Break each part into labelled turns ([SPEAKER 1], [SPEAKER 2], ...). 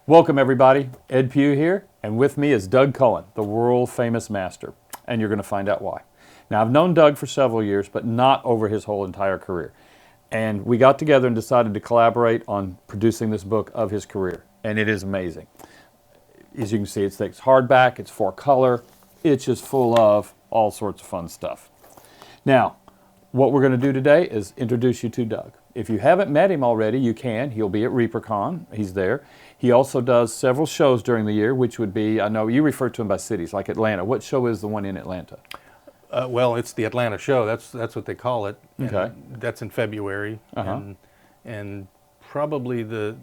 [SPEAKER 1] Welcome everybody, Ed Pugh here, and with me is Doug Cohen, the world famous master, and you're going to find out why. Now I've known Doug for several years, but not over his whole entire career. And we got together and decided to collaborate on producing this book of his career, and it is amazing. As you can see, it's hardback, it's 4-color, it's just full of all sorts of fun stuff. Now, what we're going to do today is introduce you to Doug. If you haven't met him already, you can. He'll be at ReaperCon. He's there. He also does several shows during the year, which would be, I know you refer to them by cities, like Atlanta. What show is the one in Atlanta?
[SPEAKER 2] Well, it's the Atlanta show. That's what they call it.
[SPEAKER 1] Okay.
[SPEAKER 2] And that's in February. And probably the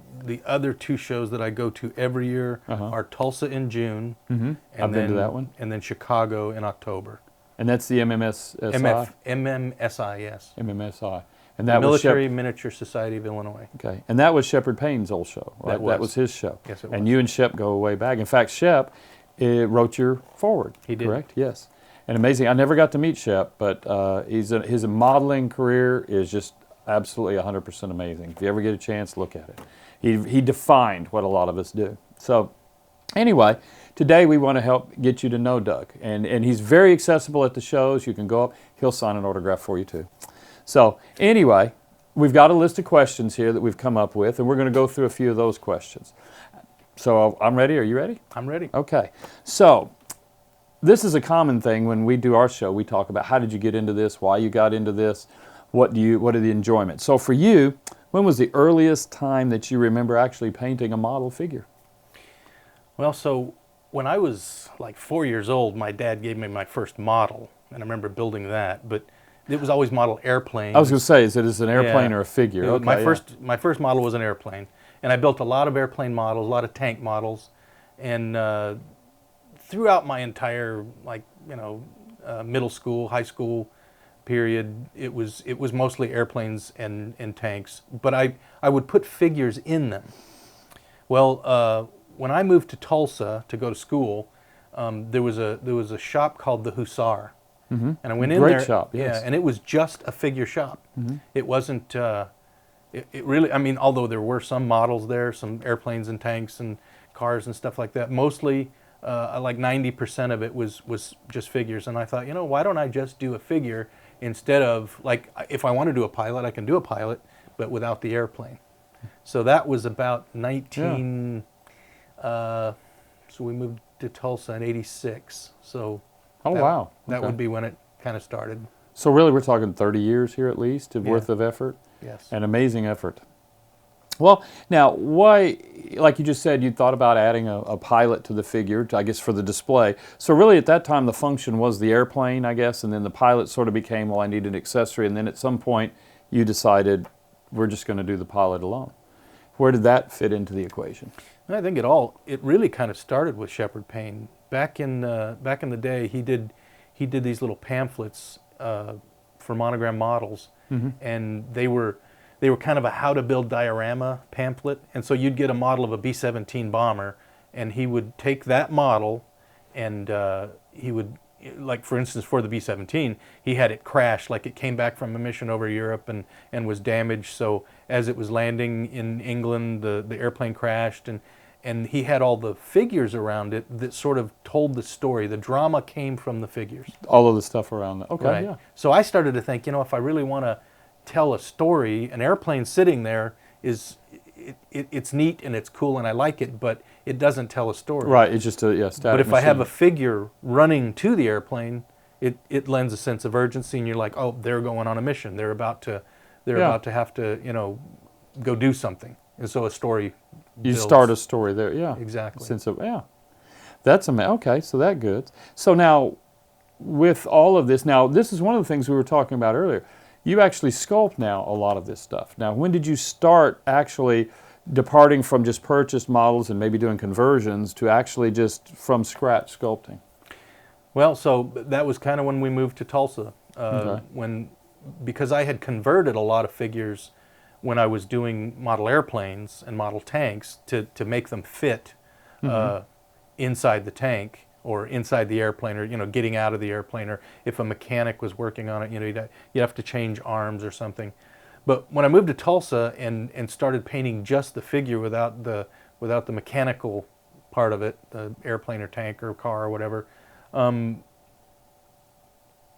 [SPEAKER 2] other two shows that I go to every year are Tulsa in June.
[SPEAKER 1] I've been to that one.
[SPEAKER 2] And then Chicago in October.
[SPEAKER 1] And that's the MMSI?
[SPEAKER 2] MMSI, yes.
[SPEAKER 1] MMSI. And that
[SPEAKER 2] Military Miniature Society of Illinois.
[SPEAKER 1] Okay. And that was Shepard Payne's old show, right? That was his show.
[SPEAKER 2] Yes, it was.
[SPEAKER 1] And you and Shep go way back. In fact, Shep wrote your foreword.
[SPEAKER 2] He did.
[SPEAKER 1] Correct? Yes. And amazing. I never got to meet Shep, but his modeling career is just absolutely 100% amazing. If you ever get a chance, look at it. He defined what a lot of us do. So anyway, today we want to help get you to know Doug. And he's very accessible at the shows. You can go up. He'll sign an autograph for you too. So anyway, we've got a list of questions here that we've come up with, and we're going to go through a few of those questions. So I'm ready. Are you ready?
[SPEAKER 2] I'm ready.
[SPEAKER 1] Okay. So this is a common thing when we do our show. We talk about how did you get into this, why you got into this, what are the enjoyments. So for you, when was the earliest time that you remember actually painting a model figure?
[SPEAKER 2] Well, so when I was like 4 years old, my dad gave me my first model, and I remember building that. But it was always model airplanes.
[SPEAKER 1] I was going to say, is it an airplane or a figure?
[SPEAKER 2] Okay, my first model was an airplane, and I built a lot of airplane models, a lot of tank models, and throughout my entire middle school, high school period, it was mostly airplanes and tanks. But I would put figures in them. Well, when I moved to Tulsa to go to school, there was a shop called the Hussar. And I went in there.
[SPEAKER 1] Great shop, yes.
[SPEAKER 2] Yeah, and it was just a figure shop. It wasn't. It really. I mean, although there were some models there, some airplanes and tanks and cars and stuff like that. Mostly, like 90% of it was just figures. And I thought, why don't I just do a figure instead of, like, if I want to do a pilot, I can do a pilot, but without the airplane. So that was about 19. So we moved to Tulsa in '86. So.
[SPEAKER 1] Oh, wow.
[SPEAKER 2] That would be when it kind of started.
[SPEAKER 1] So really we're talking 30 years here at least worth of effort?
[SPEAKER 2] Yes.
[SPEAKER 1] An amazing effort. Well, now, why, like you just said, you thought about adding a pilot to the figure, I guess for the display. So really at that time the function was the airplane, I guess, and then the pilot sort of became, well, I need an accessory, and then at some point you decided we're just going to do the pilot alone. Where did that fit into the equation?
[SPEAKER 2] I think it really kind of started with Shepard Payne. Back in the day, he did these little pamphlets for monogram models, and they were kind of a how to build diorama pamphlet. And so you'd get a model of a B-17 bomber, and he would take that model, and he would, like for instance for the B-17, he had it crash, like it came back from a mission over Europe and was damaged. So as it was landing in England, the airplane crashed, and he had all the figures around it that sort of told the story. The drama came from the figures.
[SPEAKER 1] All of the stuff around that. Okay,
[SPEAKER 2] right.
[SPEAKER 1] Yeah.
[SPEAKER 2] So I started to think, if I really want to tell a story, an airplane sitting there it's neat and it's cool and I like it, but it doesn't tell a story.
[SPEAKER 1] Right, it's just a static
[SPEAKER 2] But if
[SPEAKER 1] machine.
[SPEAKER 2] I have a figure running to the airplane, it lends a sense of urgency, and you're like, oh, they're going on a mission. They're about to have to go do something. And so a story
[SPEAKER 1] You
[SPEAKER 2] builds.
[SPEAKER 1] start a story there, yeah.
[SPEAKER 2] Exactly.
[SPEAKER 1] That's amazing. Okay, so that good. So now, with all of this, now this is one of the things we were talking about earlier. You actually sculpt now a lot of this stuff. Now, when did you start actually departing from just purchased models and maybe doing conversions to actually just from scratch sculpting?
[SPEAKER 2] Well, so that was kind of when we moved to Tulsa. Because I had converted a lot of figures when I was doing model airplanes and model tanks to make them fit inside the tank or inside the airplane, or getting out of the airplane, or if a mechanic was working on it, you'd have to change arms or something. But when I moved to Tulsa and started painting just the figure without the without the mechanical part of it, the airplane or tank or car or whatever.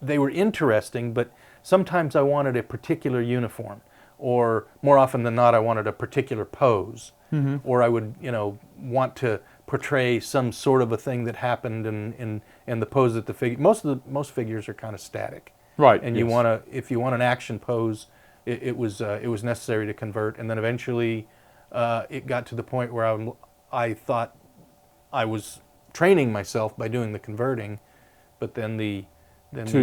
[SPEAKER 2] They were interesting, but sometimes I wanted a particular uniform, or more often than not, I wanted a particular pose, or I would, want to portray some sort of a thing that happened in the pose that the figure. Most figures are kind of static,
[SPEAKER 1] Right.
[SPEAKER 2] and if you want an action pose, it was necessary to convert, and then eventually it got to the point where I thought I was training myself by doing the converting, but then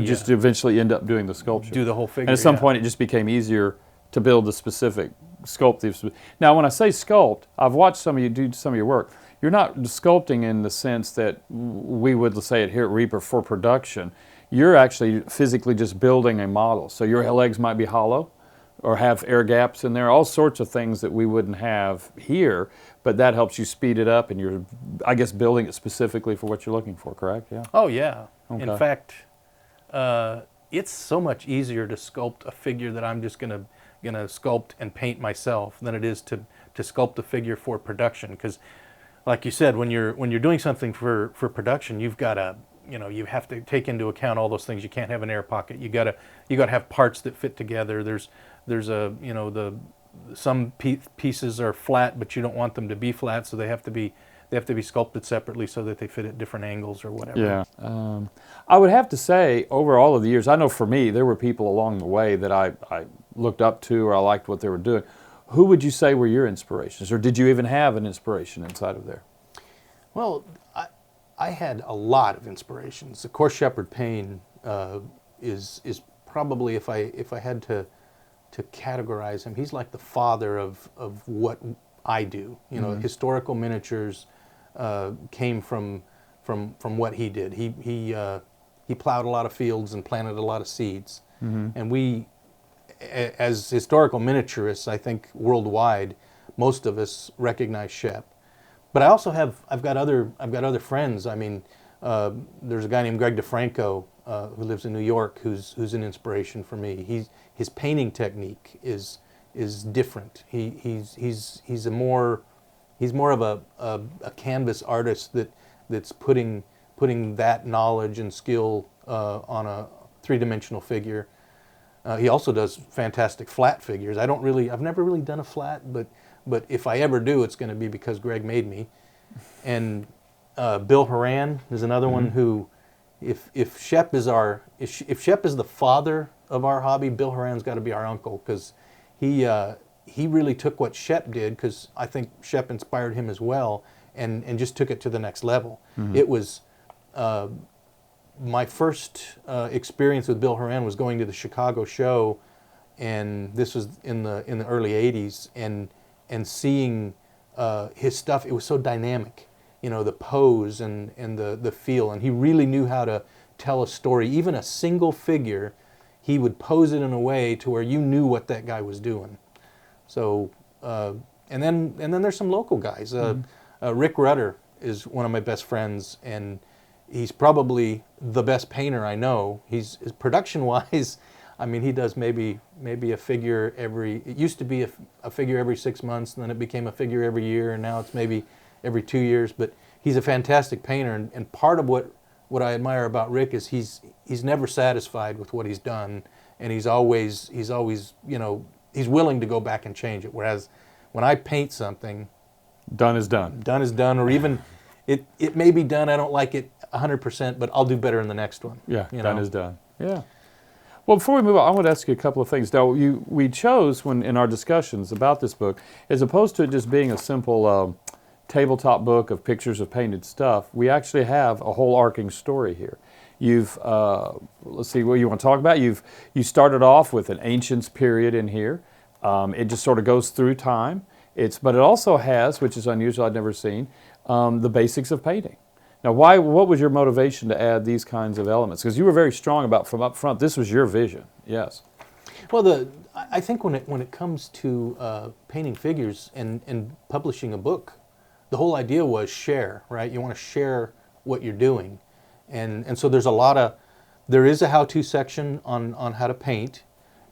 [SPEAKER 1] just eventually end up doing the sculpture.
[SPEAKER 2] Do the whole figure.
[SPEAKER 1] And at some point, it just became easier to build the specific sculpt. Now, when I say sculpt, I've watched some of you do some of your work. You're not sculpting in the sense that we would say it here at Reaper for production. You're actually physically just building a model. So your legs might be hollow or have air gaps in there, all sorts of things that we wouldn't have here, but that helps you speed it up, and you're, I guess, building it specifically for what you're looking for, correct? Yeah.
[SPEAKER 2] Oh, yeah.
[SPEAKER 1] Okay.
[SPEAKER 2] In fact, it's so much easier to sculpt a figure that I'm just gonna sculpt and paint myself than it is to sculpt a figure for production. Because, like you said, when you're doing something for production, you've got to you have to take into account all those things. You can't have an air pocket. You gotta have parts that fit together. There's some pieces are flat, but you don't want them to be flat, so they have to be sculpted separately so that they fit at different angles or whatever.
[SPEAKER 1] Yeah. I would have to say, over all of the years, I know for me, there were people along the way that I looked up to, or I liked what they were doing. Who would you say were your inspirations, or did you even have an inspiration inside of there?
[SPEAKER 2] Well, I had a lot of inspirations. Of course, Shepard Payne is probably, if I had to categorize him, he's like the father of what I do. Historical miniatures came from what he did. He plowed a lot of fields and planted a lot of seeds, and we, as historical miniaturists, I think worldwide, most of us recognize Shep. But I've got other friends. I mean, there's a guy named Greg DeFranco who lives in New York who's an inspiration for me. His painting technique is different. He's more of a canvas artist that's putting that knowledge and skill on a three-dimensional figure. He also does fantastic flat figures. I've never really done a flat, but if I ever do, it's going to be because Greg made me. And Bill Horan is another one who, if Shep is the father of our hobby, Bill Horan's got to be our uncle, because he really took what Shep did, because I think Shep inspired him as well, and just took it to the next level. It was my first experience with Bill Horan was going to the Chicago show, and this was in the early '80s, and seeing his stuff. It was so dynamic, the pose and the feel, and he really knew how to tell a story. Even a single figure, he would pose it in a way to where you knew what that guy was doing. So, and then there's some local guys. Rick Rutter is one of my best friends, and he's probably the best painter I know. He's production-wise, I mean, he does maybe a figure it used to be a figure every 6 months, and then it became a figure every year, and now it's maybe every 2 years. But he's a fantastic painter, and part of what I admire about Rick is he's never satisfied with what he's done, and he's always he's willing to go back and change it. Whereas when I paint something,
[SPEAKER 1] done is done.
[SPEAKER 2] Done is done, or even it may be done, I don't like it 100%, but I'll do better in the next one.
[SPEAKER 1] Yeah, done is done. Yeah. Well, before we move on, I want to ask you a couple of things. Now, we chose, in our discussions about this book, as opposed to it just being a simple tabletop book of pictures of painted stuff, we actually have a whole arcing story here. You've, let's see, what you want to talk about? You started off with an ancients period in here. It just sort of goes through time. But it also has, which is unusual, I'd never seen, the basics of painting. Now, what was your motivation to add these kinds of elements? Because you were very strong about from up front. This was your vision. Yes.
[SPEAKER 2] Well, I think when it comes to painting figures and publishing a book, the whole idea was share, right? You want to share what you're doing, and so there is a how-to section on how to paint,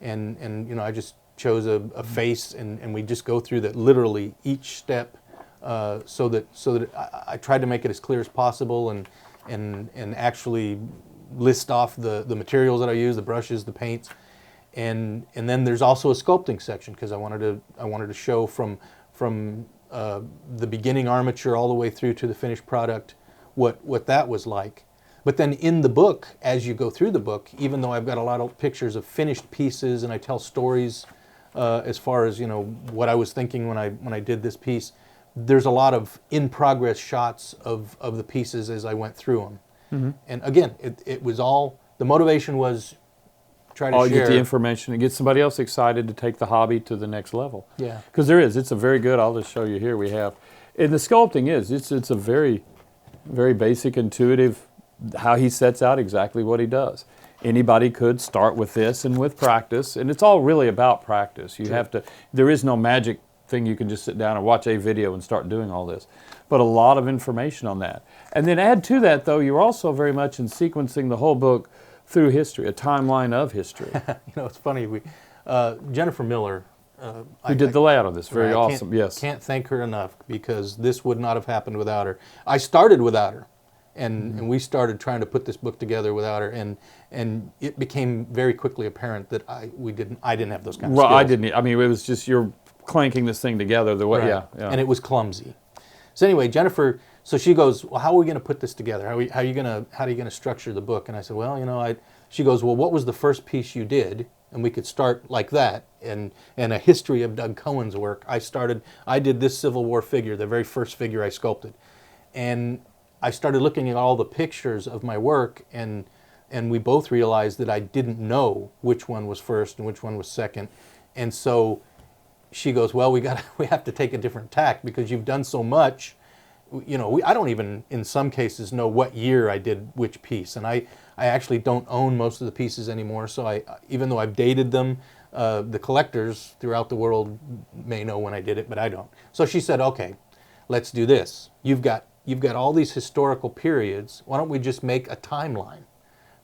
[SPEAKER 2] and I just chose a face, and we just go through that, literally each step so that I tried to make it as clear as possible and actually list off the materials that I use, the brushes, the paints, and then there's also a sculpting section because I wanted to show from the beginning armature all the way through to the finished product what that was like. But then in the book, as you go through the book, even though I've got a lot of pictures of finished pieces and I tell stories as far as what I was thinking when I did this piece, there's a lot of in progress shots of the pieces as I went through them. Mm-hmm. And again, it was all, the motivation was try to share.
[SPEAKER 1] Get the information and get somebody else excited to take the hobby to the next level.
[SPEAKER 2] Yeah.
[SPEAKER 1] Because it's a very good, I'll just show you here, we have, and the sculpting it's a very, very basic, intuitive, how he sets out exactly what he does. Anybody could start with this and with practice, and it's all really about practice. You have to, there is no magic thing you can just sit down and watch a video and start doing all this. But a lot of information on that. And then add to that, though, you're also very much in sequencing the whole book through history, a timeline of history.
[SPEAKER 2] It's funny, Jennifer Miller,
[SPEAKER 1] who did the layout of this, very awesome, yes.
[SPEAKER 2] Can't thank her enough because this would not have happened without her. I started without her, and we started trying to put this book together without her, and it became very quickly apparent that I didn't have those kind of skills.
[SPEAKER 1] Well, I didn't. I mean, it was just you're clanking this thing together the way,
[SPEAKER 2] right. Yeah. And it was clumsy. So anyway, Jennifer, so she goes, well, how are we going to put this together? How are you going to structure the book? And I said, well, she goes, well, what was the first piece you did? And we could start like that. And a history of Doug Cohen's work. I did this Civil War figure, the very first figure I sculpted. And I started looking at all the pictures of my work, and we both realized that I didn't know which one was first and which one was second. And so she goes, well, we have to take a different tack because you've done so much. I don't even, in some cases, know what year I did which piece. And I actually don't own most of the pieces anymore. So even though I've dated them, the collectors throughout the world may know when I did it, but I don't. So she said, okay, let's do this. You've got all these historical periods. Why don't we just make a timeline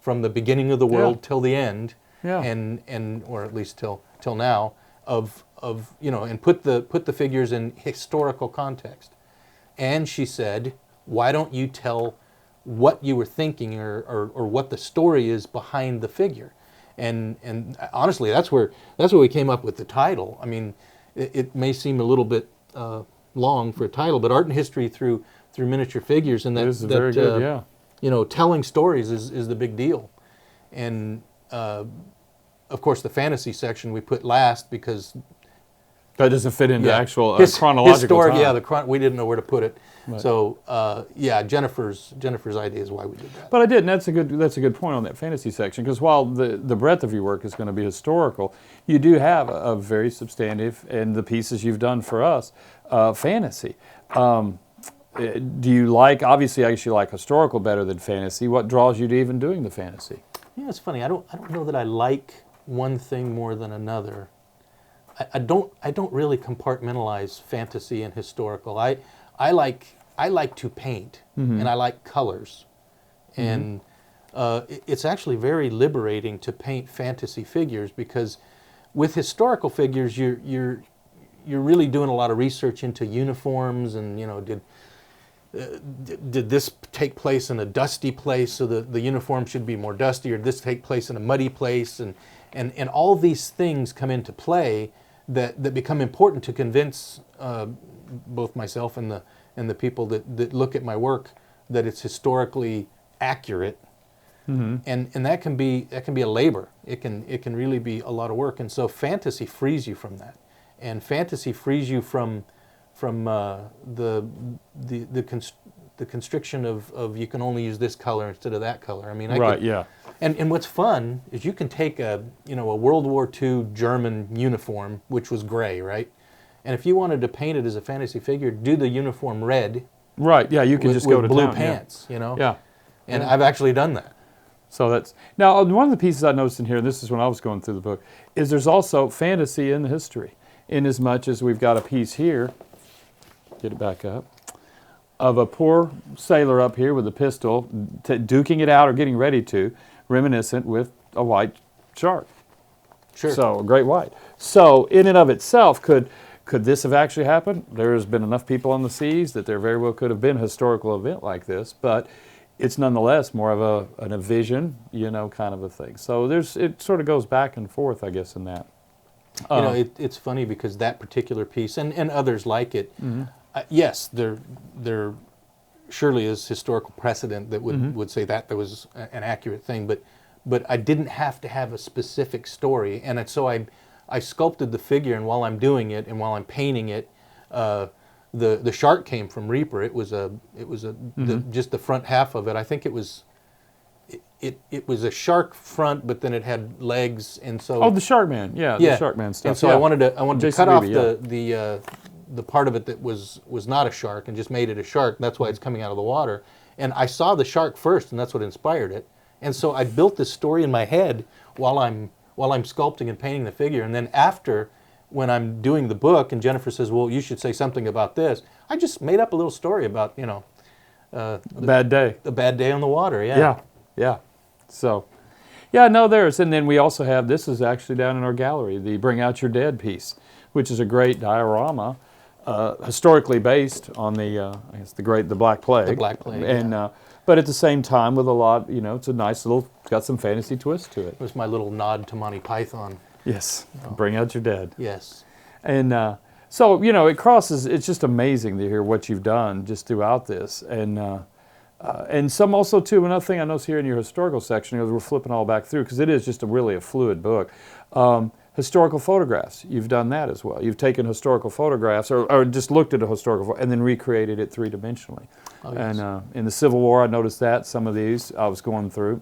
[SPEAKER 2] from the beginning of the world till the end, and or at least till now, and put the figures in historical context. And she said, why don't you tell what you were thinking or what the story is behind the figure? And honestly, that's where we came up with the title. I mean, it may seem a little bit long for a title, but art and history through miniature figures, and
[SPEAKER 1] very good, yeah.
[SPEAKER 2] Telling stories is the big deal. And of course, the fantasy section we put last because
[SPEAKER 1] that doesn't fit into actual chronological time.
[SPEAKER 2] Yeah, we didn't know where to put it. Right. So Jennifer's idea is why we did that.
[SPEAKER 1] But I did, and that's a good point on that fantasy section, because while the breadth of your work is going to be historical, you do have a very substantive, and the pieces you've done for us, fantasy. Do you like? Obviously, I guess you like historical better than fantasy. What draws you to even doing the fantasy?
[SPEAKER 2] Yeah, it's funny. I don't know that I like one thing more than another. I don't really compartmentalize fantasy and historical. I like to paint, and I like colors, and it's actually very liberating to paint fantasy figures because with historical figures you're really doing a lot of research into uniforms and did this take place in a dusty place so the uniform should be more dusty, or did this take place in a muddy place, and all these things come into play that become important to convince both myself and the people that look at my work that it's historically accurate, and that can be a labor. It can really be a lot of work, and so fantasy frees you from that, and fantasy frees you from the constriction of you can only use this color instead of that color. I mean, And what's fun is you can take a World War II German uniform, which was gray, right? And if you wanted to paint it as a fantasy figure, do the uniform red.
[SPEAKER 1] Right. Yeah, you can just go to
[SPEAKER 2] blue
[SPEAKER 1] town,
[SPEAKER 2] pants.
[SPEAKER 1] Yeah.
[SPEAKER 2] And I've actually done that.
[SPEAKER 1] So that's now one of the pieces I noticed in here, and this is when I was going through the book, is there's also fantasy in the history, in as much as we've got a piece here. Get it back up. Of a poor sailor up here with a pistol, duking it out or getting ready to, reminiscent with a white shark.
[SPEAKER 2] Sure.
[SPEAKER 1] So a great white. So in and of itself could Could this have actually happened? There's been enough people on the seas that there very well could have been a historical event like this, but it's nonetheless more of a vision, kind of a thing. So it sort of goes back and forth, I guess, in that.
[SPEAKER 2] It's funny because that particular piece and others like it, yes, there surely is historical precedent that would say that there was an accurate thing, but I didn't have to have a specific story, and so I sculpted the figure, and while I'm doing it and while I'm painting it, the shark came from Reaper. It was just the front half of it. I think it was a shark front, but then it had legs, and so
[SPEAKER 1] the Sharkman, the Sharkman stuff.
[SPEAKER 2] And so I wanted to
[SPEAKER 1] Jason
[SPEAKER 2] cut off
[SPEAKER 1] Reeby,
[SPEAKER 2] the part of it that was not a shark and just made it a shark. That's why it's coming out of the water. And I saw the shark first, and that's what inspired it. And so I built this story in my head while I'm sculpting and painting the figure. And then after, when I'm doing the book, and Jennifer says, "Well, you should say something about this," I just made up a little story about
[SPEAKER 1] a bad day.
[SPEAKER 2] The bad day on the water.
[SPEAKER 1] Yeah. So, there's, and then we also have, this is actually down in our gallery, the Bring Out Your Dead piece, which is a great diorama, historically based on the Black Plague.
[SPEAKER 2] The Black Plague,
[SPEAKER 1] and but at the same time with a lot, it's a nice little, got some fantasy twist to it.
[SPEAKER 2] It was my little nod to Monty Python.
[SPEAKER 1] Yes, Bring Out Your Dead.
[SPEAKER 2] Yes.
[SPEAKER 1] And so, it crosses, it's just amazing to hear what you've done just throughout this. And some also, too, another thing I noticed here in your historical section, as we're flipping all back through, because it is just really a fluid book, historical photographs. You've done that as well. You've taken historical photographs, or just looked at a historical, and then recreated it three-dimensionally.
[SPEAKER 2] Oh, yes.
[SPEAKER 1] And in the Civil War, I noticed that, some of these I was going through.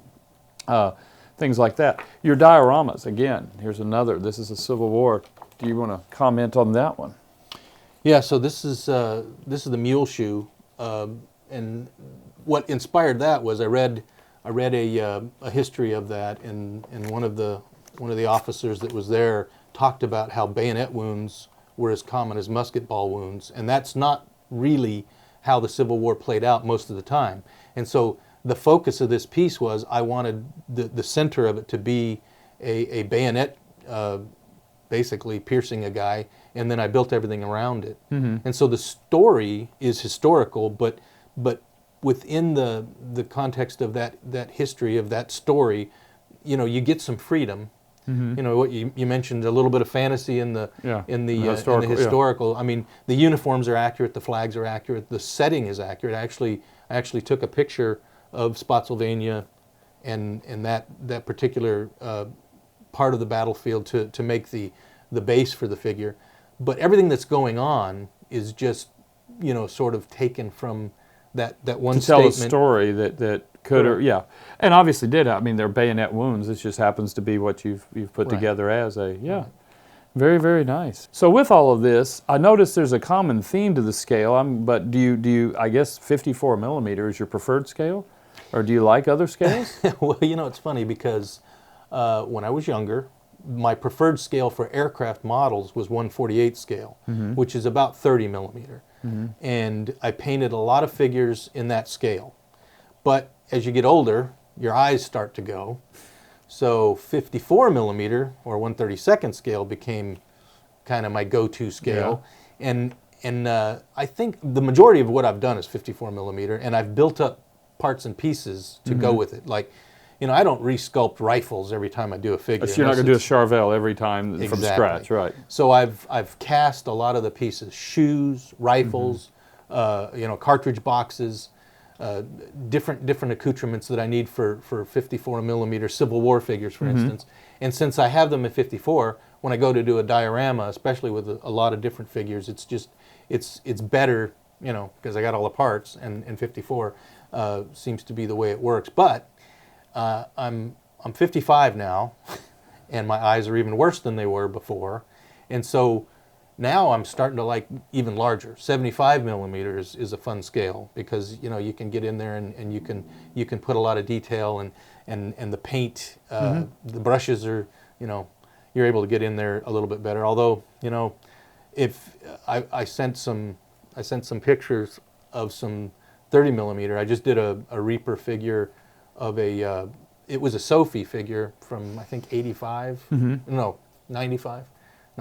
[SPEAKER 1] Things like that. Your dioramas, again, here's another. This is a Civil War. Do you want to comment on that one?
[SPEAKER 2] Yeah, so this is the mule shoe, and what inspired that was I read a history of that, and one of the officers that was there talked about how bayonet wounds were as common as musket ball wounds, and that's not really how the Civil War played out most of the time. And so the focus of this piece was I wanted the center of it to be a bayonet basically piercing a guy, and then I built everything around it. And so the story is historical, but within the context of that history of that story, you get some freedom. What you mentioned, a little bit of fantasy in the historical. I mean, the uniforms are accurate, the flags are accurate, the setting is accurate. I actually took a picture of Spotsylvania and that particular part of the battlefield to make the base for the figure. But everything that's going on is just sort of taken from that one
[SPEAKER 1] to tell
[SPEAKER 2] statement.
[SPEAKER 1] a story that could, or and obviously did. I mean, they're bayonet wounds. It just happens to be what you've put together as a very, very nice. So with all of this, I noticed there's a common theme to the scale. But do you? I guess 54 millimeter is your preferred scale, or do you like other scales?
[SPEAKER 2] Well, it's funny because when I was younger, my preferred scale for aircraft models was 1/48 scale, which is about 30 millimeter. And I painted a lot of figures in that scale. But as you get older, your eyes start to go. So 54 millimeter or 1/32 scale became kind of my go-to scale. And I think the majority of what I've done is 54 millimeter, and I've built up parts and pieces to go with it. Like, I don't resculpt rifles every time I do a figure.
[SPEAKER 1] So you're not going to do a Charvel every time from scratch, right?
[SPEAKER 2] So I've cast a lot of the pieces: shoes, rifles, cartridge boxes, different accoutrements that I need for 54 millimeter Civil War figures, for instance. And since I have them at 54, when I go to do a diorama, especially with a lot of different figures, it's better, because I got all the parts, and 54 seems to be the way it works. But I'm 55 now, and my eyes are even worse than they were before, and so now I'm starting to like even larger. 75 millimeters is a fun scale because you can get in there and you can put a lot of detail and the paint, the brushes are you're able to get in there a little bit better. Although if I sent some pictures of some 30 millimeter. I just did a Reaper figure of it was a Sophie figure from I think 85, no, 95,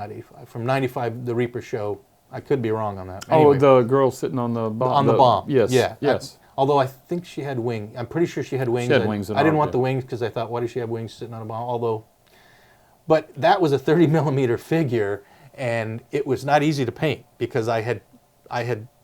[SPEAKER 2] not 85. From 95, the Reaper show. I could be wrong on that.
[SPEAKER 1] Oh,
[SPEAKER 2] Anyway,
[SPEAKER 1] the girl sitting on the bomb.
[SPEAKER 2] on the bomb.
[SPEAKER 1] Yes.
[SPEAKER 2] Yeah.
[SPEAKER 1] Yes.
[SPEAKER 2] Although I think she had wings. I'm pretty sure she had wings.
[SPEAKER 1] She had wings in
[SPEAKER 2] I didn't
[SPEAKER 1] ours,
[SPEAKER 2] want
[SPEAKER 1] yeah.
[SPEAKER 2] the wings because I thought, why does she have wings sitting on a bomb? Although, but that was a 30 millimeter figure, and it was not easy to paint because I had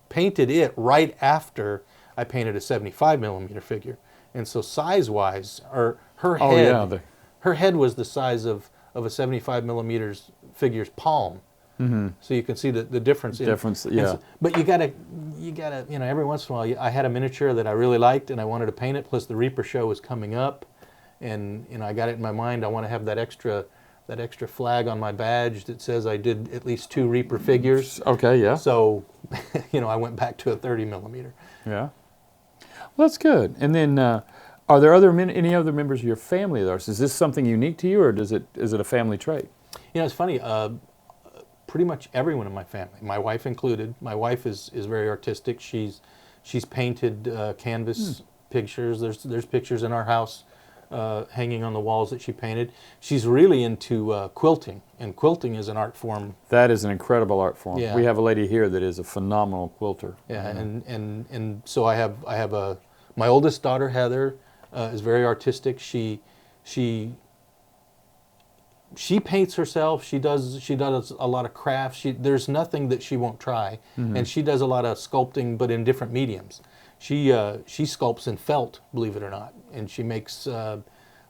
[SPEAKER 2] painted it right after I painted a 75 millimeter figure, and so size-wise, her
[SPEAKER 1] Oh,
[SPEAKER 2] head,
[SPEAKER 1] yeah,
[SPEAKER 2] her head was the size of a 75 millimeters figure's palm. Mm-hmm. So you can see the difference.
[SPEAKER 1] Yeah.
[SPEAKER 2] But you gotta, every once in a while, I had a miniature that I really liked and I wanted to paint it. Plus the Reaper show was coming up, and I got it in my mind. I want to have that extra flag on my badge that says I did at least 2 Reaper figures.
[SPEAKER 1] Okay. Yeah.
[SPEAKER 2] So, I went back to a 30 millimeter.
[SPEAKER 1] Yeah. Well, that's good. And then, are there any other members of your family of ours? Is this something unique to you, or is it a family trait?
[SPEAKER 2] It's funny. Pretty much everyone in my family, my wife included. My wife is very artistic. She's painted canvas pictures. There's pictures in our house hanging on the walls that she painted. She's really into quilting, and quilting is an art form.
[SPEAKER 1] That is an incredible art form.
[SPEAKER 2] Yeah.
[SPEAKER 1] We have a lady here that is a phenomenal quilter.
[SPEAKER 2] Yeah, and so I have my oldest daughter Heather is very artistic. She paints herself. She does a lot of crafts. There's nothing that she won't try, and she does a lot of sculpting, but in different mediums. She sculpts in felt, believe it or not, and she makes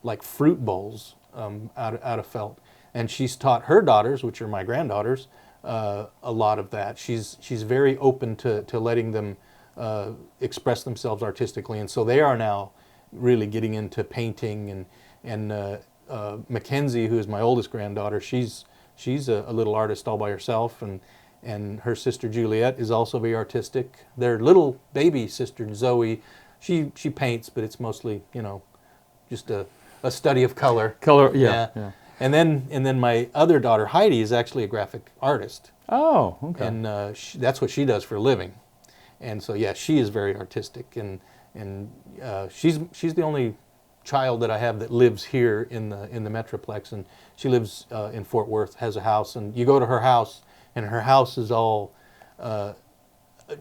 [SPEAKER 2] like fruit bowls out of felt. And she's taught her daughters, which are my granddaughters, a lot of that. She's very open to letting them express themselves artistically, and so they are now really getting into painting and Mackenzie, who is my oldest granddaughter, she's a little artist all by herself, and her sister Juliet is also very artistic. Their little baby sister Zoe, she paints, but it's mostly just a study of color.
[SPEAKER 1] Color, yeah.
[SPEAKER 2] And then my other daughter Heidi is actually a graphic artist.
[SPEAKER 1] Oh, okay.
[SPEAKER 2] And that's what she does for a living, and so she is very artistic, and she's the only child that I have that lives here in the Metroplex, and she lives in Fort Worth, has a house, and you go to her house, and her house is all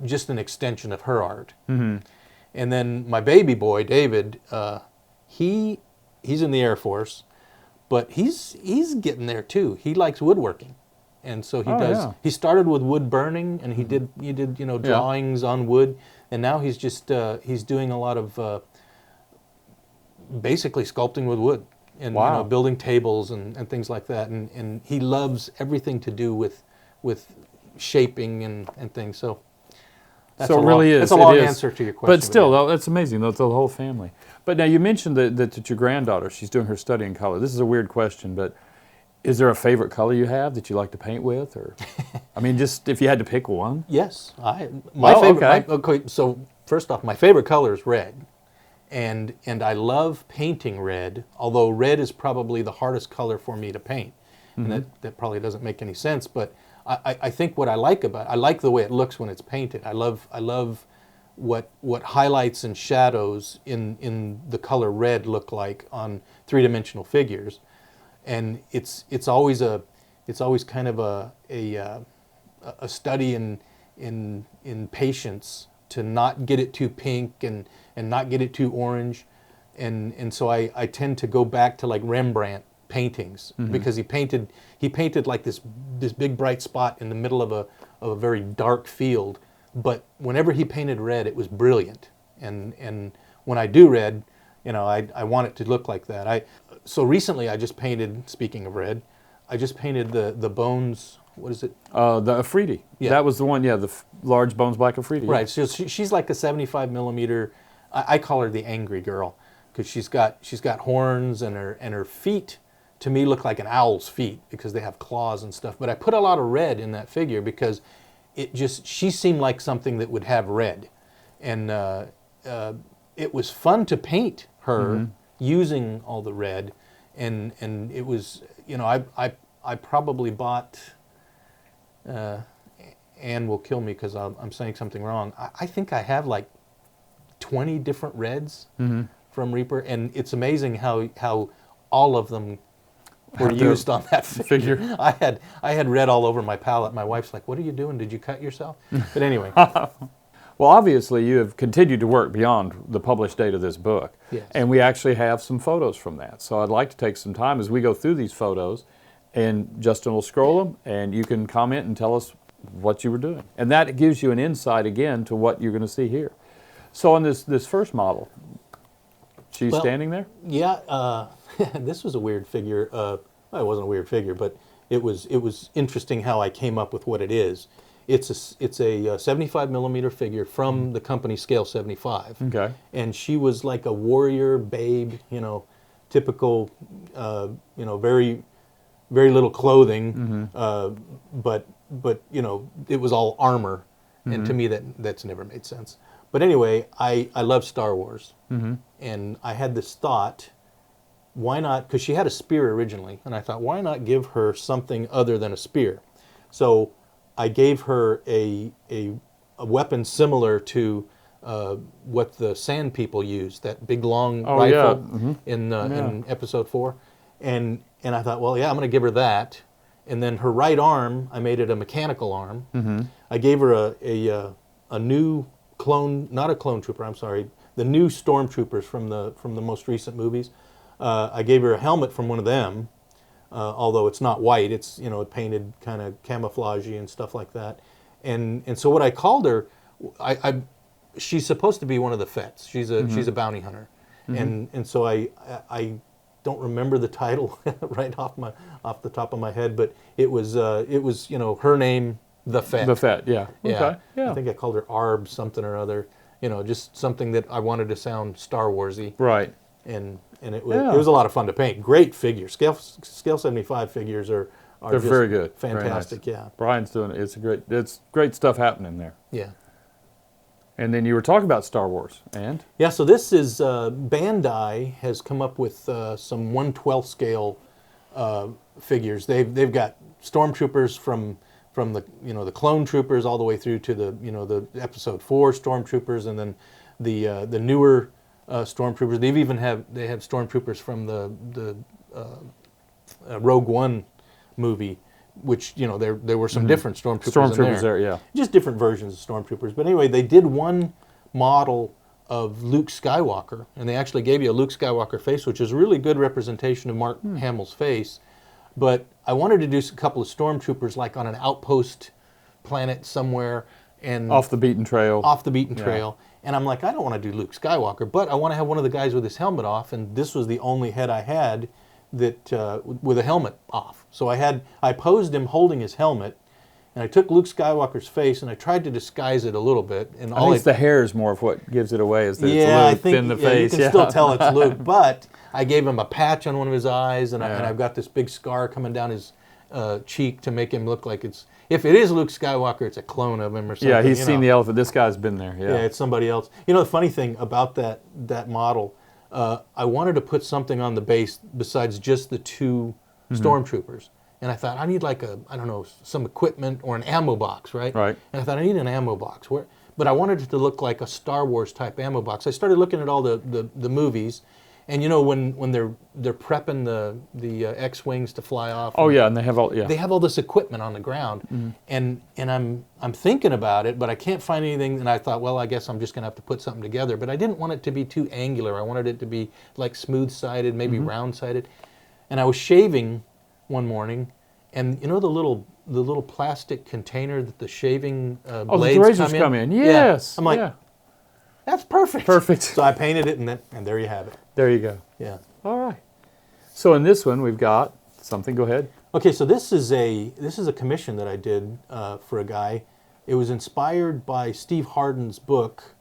[SPEAKER 2] just an extension of her art. Mm-hmm. And then my baby boy David, he's in the Air Force, but he's getting there too. He likes woodworking, and so he does. Yeah. He started with wood burning, and he did drawings on wood, and now he's just he's doing a lot of basically sculpting with wood and building tables and things like that, and he loves everything to do with shaping and things. So that's
[SPEAKER 1] so it really is.
[SPEAKER 2] That's a long answer to your question.
[SPEAKER 1] But still, that's amazing. That's the whole family. But now you mentioned that your granddaughter, she's doing her study in color. This is a weird question, but is there a favorite color you have that you like to paint with, or I mean, just if you had to pick one?
[SPEAKER 2] Yes, my favorite.
[SPEAKER 1] Okay.
[SPEAKER 2] So first off, my favorite color is red. And I love painting red, although red is probably the hardest color for me to paint. Mm-hmm. And that probably doesn't make any sense, but I think what I like the way it looks when it's painted. I love what highlights and shadows in the color red look like on three-dimensional figures. And it's always kind of a study in patience to not get it too pink and not get it too orange, and so I tend to go back to like Rembrandt paintings, because he painted like this big bright spot in the middle of a very dark field, but whenever he painted red, it was brilliant, and when I do red, I want it to look like that. So recently I just painted, speaking of red, I just painted the bones. What is it?
[SPEAKER 1] The Afridi. Yeah. That was the one, the large bones black Afridi.
[SPEAKER 2] Right, so she's like a 75 millimeter, I call her the angry girl, because she's got horns, and her feet, to me, look like an owl's feet, because they have claws and stuff. But I put a lot of red in that figure, because she seemed like something that would have red. And it was fun to paint her using all the red, and it was, I probably bought... Anne will kill me because I'm saying something wrong. I think I have like 20 different reds from Reaper, and it's amazing how all of them were
[SPEAKER 1] Have their
[SPEAKER 2] used on that figure.
[SPEAKER 1] figure.
[SPEAKER 2] I had red all over my palette. My wife's like, "What are you doing? Did you cut yourself?" But anyway,
[SPEAKER 1] Well, obviously, you have continued to work beyond the published date of this book.
[SPEAKER 2] Yes.
[SPEAKER 1] And we actually have some photos from that. So I'd like to take some time as we go through these photos, and Justin will scroll them, and you can comment and tell us what you were doing. And that gives you an insight, again, to what you're going to see here. So on this first model, she's
[SPEAKER 2] Well,
[SPEAKER 1] standing there?
[SPEAKER 2] yeah, this was a weird figure. Well, it wasn't a weird figure, but it was interesting how I came up with what it is. It's a 75 millimeter figure from the company Scale 75.
[SPEAKER 1] Okay.
[SPEAKER 2] And she was like a warrior babe, typical, very very little clothing, but it was all armor, and to me that's never made sense. But anyway, I love Star Wars, and I had this thought, why not? Because she had a spear originally, and I thought, why not give her something other than a spear? So I gave her a weapon similar to what the Sand People used, that big long rifle in Episode 4, and I thought, well, yeah, I'm going to give her that. And then her right arm, I made it a mechanical arm. I gave her a new clone, not a clone trooper, I'm sorry, the new stormtroopers from the most recent movies. I gave her a helmet from one of them, although it's not white, it's painted kind of camouflagey and stuff like that. And so what I called her, she's supposed to be one of the Fets. She's a bounty hunter, and so I don't remember the title right off the top of my head, but it was her name, the Fett.
[SPEAKER 1] The Fett, yeah.
[SPEAKER 2] Yeah.
[SPEAKER 1] Okay. Yeah.
[SPEAKER 2] I think I called her Arb something or other. Just something that I wanted to sound Star Warsy.
[SPEAKER 1] Right.
[SPEAKER 2] And it was a lot of fun to paint. Great figure. Scale 75 figures are
[SPEAKER 1] They're
[SPEAKER 2] just
[SPEAKER 1] very good.
[SPEAKER 2] Fantastic.
[SPEAKER 1] Very nice.
[SPEAKER 2] Yeah.
[SPEAKER 1] Brian's doing it. It's great stuff happening there.
[SPEAKER 2] Yeah.
[SPEAKER 1] And then you were talking about Star Wars, and?
[SPEAKER 2] Yeah, so this is, Bandai has come up with some 1/12 scale figures. They've got stormtroopers from the the clone troopers all the way through to the Episode 4 stormtroopers, and then the newer stormtroopers. They have stormtroopers from the Rogue One movie, which there were some different stormtroopers in there.
[SPEAKER 1] Yeah.
[SPEAKER 2] Just different versions of stormtroopers. But anyway, they did one model of Luke Skywalker, and they actually gave you a Luke Skywalker face, which is a really good representation of Mark Hamill's face. But I wanted to do a couple of stormtroopers like on an outpost planet somewhere, and
[SPEAKER 1] Off the beaten trail.
[SPEAKER 2] Off the beaten trail. And I'm like, I don't want to do Luke Skywalker, but I want to have one of the guys with his helmet off, and this was the only head I had that with a helmet off. So I posed him holding his helmet, and I took Luke Skywalker's face and I tried to disguise it a little bit. And
[SPEAKER 1] I think it's the hair is more of what gives it away, is that it's Luke,
[SPEAKER 2] I think
[SPEAKER 1] than the face.
[SPEAKER 2] You can still tell it's Luke, but I gave him a patch on one of his eyes, and I've got this big scar coming down his cheek to make him look like if it is Luke Skywalker, it's a clone of him or something.
[SPEAKER 1] Yeah, he's seen the elephant. This guy's been there. Yeah,
[SPEAKER 2] it's somebody else. The funny thing about that model, I wanted to put something on the base besides just the two stormtroopers. And I thought, I need some equipment or an ammo box, right?
[SPEAKER 1] Right.
[SPEAKER 2] And I thought, I need an ammo box. But I wanted it to look like a Star Wars type ammo box. I started looking at all the movies, and when they're prepping the X-wings to fly off.
[SPEAKER 1] Oh yeah, and they have all
[SPEAKER 2] this equipment on the ground, and I'm thinking about it, but I can't find anything. And I thought, well, I guess I'm just gonna have to put something together. But I didn't want it to be too angular. I wanted it to be like smooth-sided, maybe round-sided. And I was shaving one morning, and the little plastic container that the shaving blades
[SPEAKER 1] the razors come in. Yes.
[SPEAKER 2] Yeah. I'm like, that's perfect.
[SPEAKER 1] Perfect.
[SPEAKER 2] So I painted it, and there you have it.
[SPEAKER 1] There you go.
[SPEAKER 2] Yeah.
[SPEAKER 1] All right. So in this one, we've got something. Go ahead.
[SPEAKER 2] Okay, so this is a commission that I did for a guy. It was inspired by Steve Hardin's book.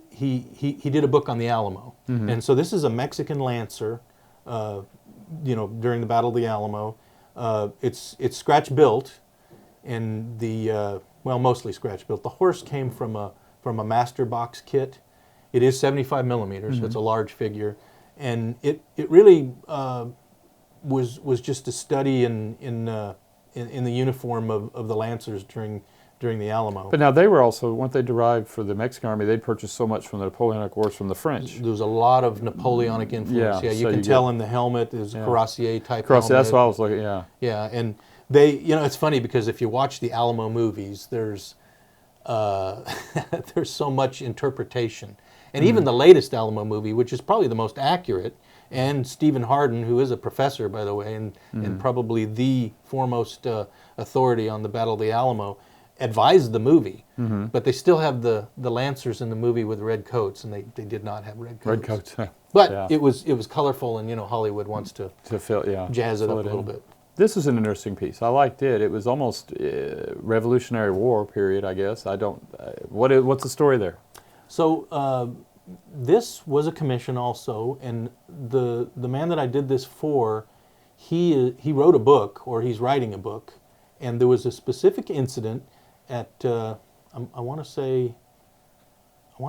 [SPEAKER 2] He did a book on the Alamo, and so this is a Mexican Lancer. During the Battle of the Alamo, it's scratch built, and mostly scratch built. The horse came from a master box kit. It is 75 millimeters, so it's a large figure, and it really was just a study in the uniform of the Lancers during
[SPEAKER 3] during the Alamo.
[SPEAKER 1] But now they were also, weren't they derived for the Mexican Army? They'd purchased so much from the Napoleonic Wars from the French.
[SPEAKER 3] There was a lot of Napoleonic influence.
[SPEAKER 1] Yeah,
[SPEAKER 3] You
[SPEAKER 1] so
[SPEAKER 3] can
[SPEAKER 1] you
[SPEAKER 3] tell
[SPEAKER 1] get-
[SPEAKER 3] in the helmet. There's a
[SPEAKER 1] Yeah.
[SPEAKER 3] cuirassier type
[SPEAKER 1] Cross,
[SPEAKER 3] helmet.
[SPEAKER 1] that's what I was looking. Yeah.
[SPEAKER 3] Yeah, and they, it's funny because if you watch the Alamo movies, there's there's so much interpretation, and even the latest Alamo movie, which is probably the most accurate, and Stephen Hardin, who is a professor, by the way, and probably the foremost authority on the Battle of the Alamo, advised the movie, but they still have the Lancers in the movie with red coats, and they did not have red coats.
[SPEAKER 1] Red coats.
[SPEAKER 3] But
[SPEAKER 1] Yeah.
[SPEAKER 3] it was colorful, and Hollywood wants to
[SPEAKER 1] To fill, yeah.
[SPEAKER 3] jazz it
[SPEAKER 1] fill
[SPEAKER 3] up a
[SPEAKER 1] in.
[SPEAKER 3] little bit.
[SPEAKER 1] This is an interesting piece. I liked it. It was almost Revolutionary War period, I guess. I don't. What's the story there?
[SPEAKER 3] So this was a commission also, and the man that I did this for, he wrote a book, or he's writing a book, and there was a specific incident at I want to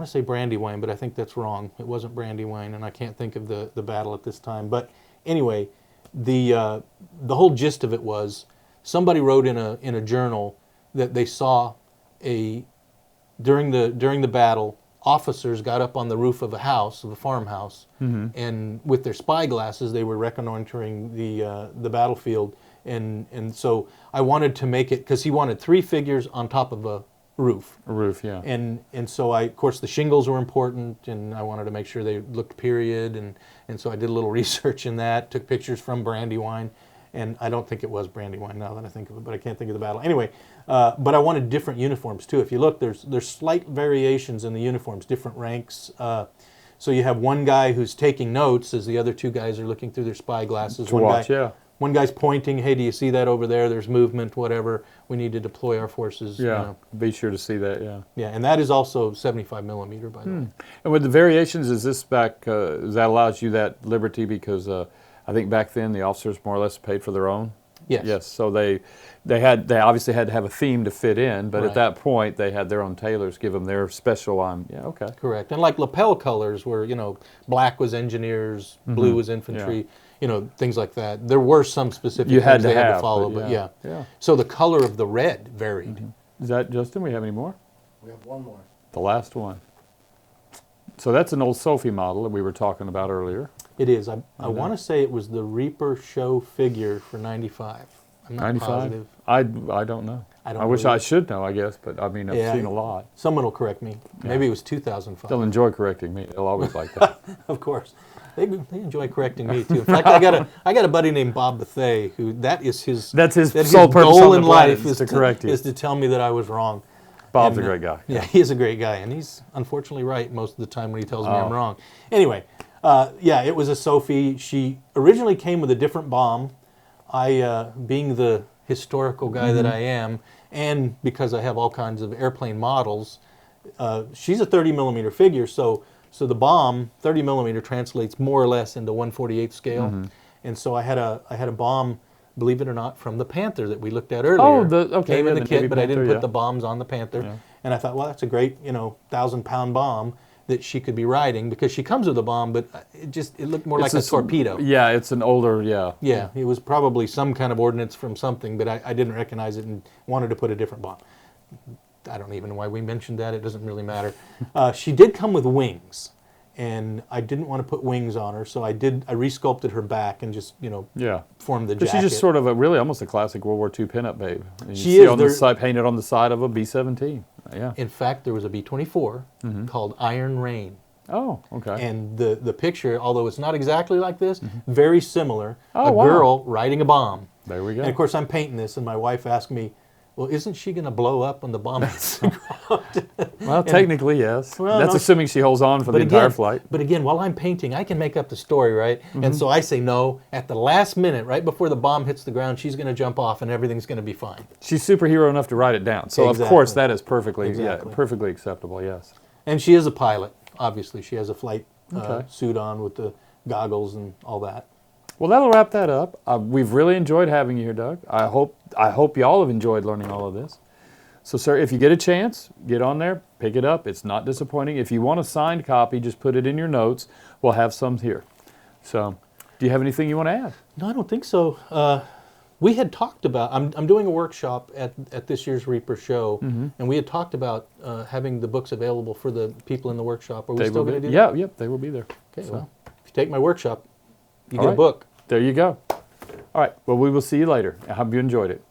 [SPEAKER 3] say Brandywine, but I think that's wrong. It wasn't Brandywine, and I can't think of the battle at this time. But anyway, the whole gist of it was somebody wrote in a journal that they saw during the battle, officers got up on the roof of a farmhouse, and with their spy glasses they were reconnoitering the battlefield, and so I wanted to make it, because he wanted 3 figures on top of a roof.
[SPEAKER 1] A roof, yeah.
[SPEAKER 3] And so of course the shingles were important, and I wanted to make sure they looked period, and so I did a little research in that, took pictures from Brandywine, and I don't think it was Brandywine now that I think of it, but I can't think of the battle. Anyway, but I wanted different uniforms too. If you look, there's slight variations in the uniforms, different ranks. So you have one guy who's taking notes as the other 2 guys are looking through their spy glasses.
[SPEAKER 1] To watch, yeah.
[SPEAKER 3] One guy's pointing, hey, do you see that over there? There's movement, whatever. We need to deploy our forces.
[SPEAKER 1] Yeah, be sure to see that, yeah.
[SPEAKER 3] Yeah, and that is also 75 millimeter, by the way.
[SPEAKER 1] And with the variations, is this back, that allows you that liberty because I think back then the officers more or less paid for their own?
[SPEAKER 3] Yes.
[SPEAKER 1] Yes, so they obviously had to have a theme to fit in, but
[SPEAKER 3] Right.
[SPEAKER 1] at that point they had their own tailors give them their special yeah, okay.
[SPEAKER 3] Correct. And like lapel colors were, black was engineers, blue was infantry, things like that. There were some specific
[SPEAKER 1] You had
[SPEAKER 3] things
[SPEAKER 1] to
[SPEAKER 3] they had to
[SPEAKER 1] have,
[SPEAKER 3] follow,
[SPEAKER 1] but
[SPEAKER 3] but
[SPEAKER 1] yeah.
[SPEAKER 3] yeah.
[SPEAKER 1] Yeah.
[SPEAKER 3] So the color of the red varied.
[SPEAKER 1] Is that, Justin, we have any more?
[SPEAKER 4] We have one more.
[SPEAKER 1] The last one. So that's an old Sophie model that we were talking about earlier.
[SPEAKER 3] It is. I want to say it was the Reaper show figure for 95. I'm not
[SPEAKER 1] 95?
[SPEAKER 3] positive.
[SPEAKER 1] I don't know.
[SPEAKER 3] I don't
[SPEAKER 1] I wish
[SPEAKER 3] believe
[SPEAKER 1] I
[SPEAKER 3] it.
[SPEAKER 1] should know, I guess, but I mean, I've
[SPEAKER 3] Yeah.
[SPEAKER 1] seen a lot.
[SPEAKER 3] Someone will correct me. Maybe it was 2005.
[SPEAKER 1] They'll enjoy correcting me. They'll always like that.
[SPEAKER 3] Of course. They enjoy correcting me too. In fact, I got a buddy named Bob Bethea who
[SPEAKER 1] That's his
[SPEAKER 3] his
[SPEAKER 1] sole purpose
[SPEAKER 3] goal
[SPEAKER 1] on
[SPEAKER 3] in
[SPEAKER 1] the
[SPEAKER 3] life
[SPEAKER 1] planet
[SPEAKER 3] is
[SPEAKER 1] to correct you.
[SPEAKER 3] is to tell me that I was wrong.
[SPEAKER 1] Bob's
[SPEAKER 3] And,
[SPEAKER 1] a great guy.
[SPEAKER 3] Yeah, he is a great guy, and he's unfortunately right most of the time when he tells me
[SPEAKER 1] Oh.
[SPEAKER 3] I'm wrong. Anyway, yeah, it was a Sophie. She originally came with a different bomb. I, being the historical guy that I am, and because I have all kinds of airplane models, she's a 30 millimeter figure, so the bomb 30 millimeter translates more or less into 1/48 scale, and so I had a bomb, believe it or not, from the Panther that we looked at earlier.
[SPEAKER 1] Oh, okay,
[SPEAKER 3] Came in
[SPEAKER 1] yeah,
[SPEAKER 3] the
[SPEAKER 1] the
[SPEAKER 3] kit,
[SPEAKER 1] Navy
[SPEAKER 3] but I didn't
[SPEAKER 1] Panther,
[SPEAKER 3] put the
[SPEAKER 1] yeah.
[SPEAKER 3] bombs on the Panther,
[SPEAKER 1] Yeah.
[SPEAKER 3] and I thought, well, that's a great 1,000-pound bomb that she could be riding, because she comes with a bomb, but it looked more like a torpedo.
[SPEAKER 1] Yeah, it's an older, yeah.
[SPEAKER 3] Yeah, it was probably some kind of ordnance from something, but I didn't recognize it and wanted to put a different bomb. I don't even know why we mentioned that. It doesn't really matter. She did come with wings, and I didn't want to put wings on her, so I resculpted her back and just,
[SPEAKER 1] Yeah.
[SPEAKER 3] formed the
[SPEAKER 1] But
[SPEAKER 3] jacket.
[SPEAKER 1] she's just sort of really almost a classic World War II pinup babe. And you
[SPEAKER 3] She
[SPEAKER 1] see
[SPEAKER 3] is.
[SPEAKER 1] on the
[SPEAKER 3] There-
[SPEAKER 1] side, painted on the side of a B-17. Yeah.
[SPEAKER 3] In fact, there was a B-24 called Iron Rain.
[SPEAKER 1] Oh, okay.
[SPEAKER 3] And the picture, although it's not exactly like this, very similar.
[SPEAKER 1] Oh,
[SPEAKER 3] a
[SPEAKER 1] wow.
[SPEAKER 3] girl riding a bomb.
[SPEAKER 1] There we go.
[SPEAKER 3] And of course, I'm painting this, and my wife asked me, well, isn't she going to blow up when the bomb hits the ground?
[SPEAKER 1] Well, technically, yes.
[SPEAKER 3] Well,
[SPEAKER 1] That's
[SPEAKER 3] no.
[SPEAKER 1] assuming she holds on for the entire flight.
[SPEAKER 3] But again, while I'm painting, I can make up the story, right?
[SPEAKER 1] Mm-hmm.
[SPEAKER 3] And so I say no. At the last minute, right before the bomb hits the ground, she's going to jump off, and everything's going to be fine.
[SPEAKER 1] She's superhero enough to write it down. So, of course,
[SPEAKER 3] Exactly.
[SPEAKER 1] that is perfectly,
[SPEAKER 3] Exactly.
[SPEAKER 1] perfectly acceptable, yes.
[SPEAKER 3] And she is a pilot, obviously. She has a flight
[SPEAKER 1] Okay.
[SPEAKER 3] suit on with the goggles and all that.
[SPEAKER 1] Well, that'll wrap that up. We've really enjoyed having you here, Doug. I hope you all have enjoyed learning all of this. So, sir, if you get a chance, get on there, pick it up. It's not disappointing. If you want a signed copy, just put it in your notes. We'll have some here. So, do you have anything you want to add?
[SPEAKER 3] No, I don't think so. We had talked about. I'm doing a workshop at this year's Reaper show, and we had talked about having the books available for the people in the workshop. Are we still going to do
[SPEAKER 1] Yeah,
[SPEAKER 3] that?
[SPEAKER 1] yep, they will be there.
[SPEAKER 3] Okay.
[SPEAKER 1] So,
[SPEAKER 3] Well, if you take my workshop, you
[SPEAKER 1] all
[SPEAKER 3] get
[SPEAKER 1] right.
[SPEAKER 3] a book.
[SPEAKER 1] There you go. All right. Well, we will see you later. I hope you enjoyed it.